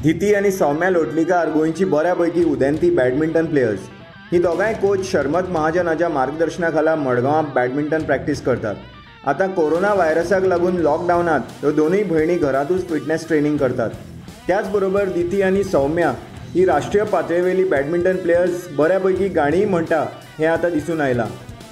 धीती आणि सौम्या लोटलीकर गोंयची बऱ्यापैकी उदेंती बॅडमिंटन प्लेयर्स। ही दोगांय कोच शर्मत महाजनाच्या मार्गदर्शनाखाला मडगांवां बॅडमिंटन प्रॅक्टिस करतात। आता कोरोना व्हायरसाक लागून लॉकडावनात ह्यो दोनूय भयणी घरातूच फिटनेस ट्रेनिंग करतात। त्याचबरोबर धीती आणि सौम्या ही राष्ट्रीय पातळीवेली बॅडमिंटन प्लेयर्स बऱ्यापैकी गाणीय म्हणटा हें आता दिसून आयलां।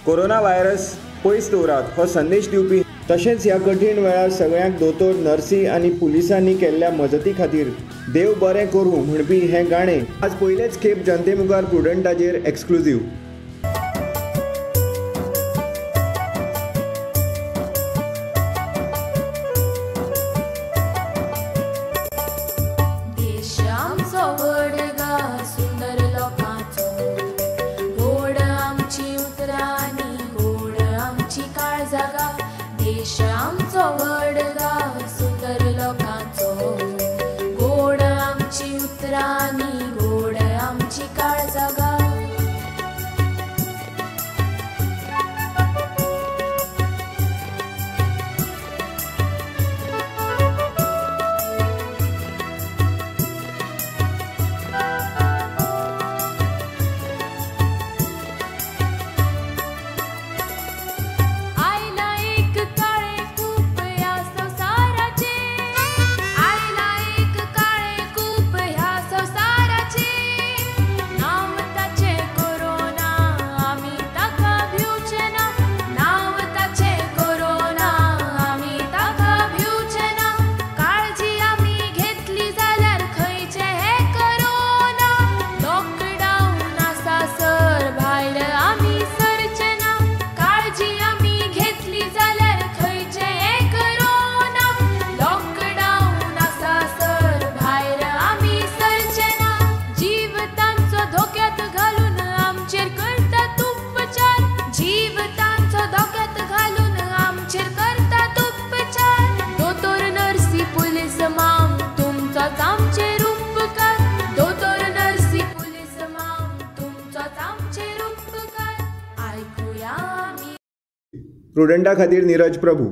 कोरोना व्हायरस पयस दवरात हो संदेश दिवपी तशेंच ह्या कठीण वेळार सगळ्यांक दोतोर नर्सी आणि पुलिसांनी केल्ल्या मजती खातीर देव बरें करूं म्हणपी हें गाणें आज पयलेच खेप जनते मुखार प्रुडंटाचेर एक्सक्लुझिव्ह। देश आमचो व्हडगा सुंदर लोकांचो, गोड आमची उतरांनी गोड आमची काळजागा। प्रुडंटा खातीर नीरज प्रभू।